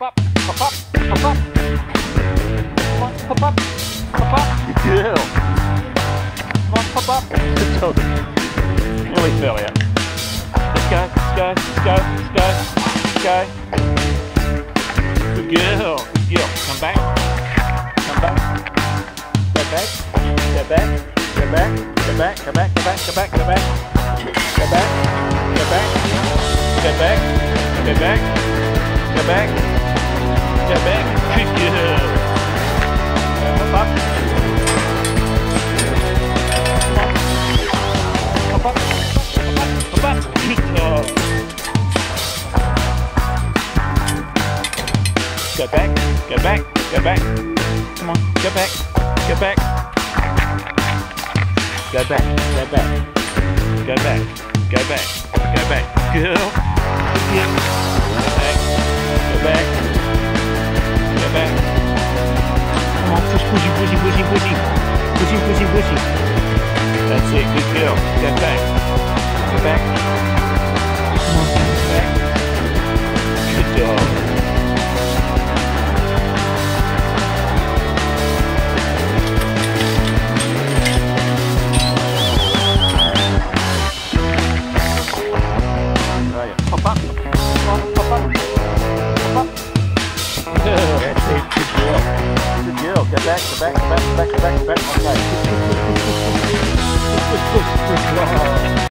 Pop up, pop up, pop up. Come on, pop up, pop up. Good girl. Come on, pop up. Good job. Nearly fell out. Let's go, let's go, let's go, let's go, let's go. Good girl, good girl. Come back, come back. Go back, go back, go back, go back, go back, go back, go back, go back. Go back, go back, go back, go back, go back, go back. Good girl. Pop up. Pop up, pop up, good job. Go back, go back, go back. Come on, go back, go back. Go back, go back. Go back, go back, go back. Girl, yeah. Go back, go back, go back. Come on, push, pushy, pushy, pushy, pushy. Pushy, pushy, pushy. That's it, good girl. Go back. Go back. Come on, go back. Good job. Pop up. Come on, pop up. Pop up. That's it, good girl. Good girl. Go back, go back, go back, go back, go back, go back. Okay. Good, good, good, good, good, good, good, good, good.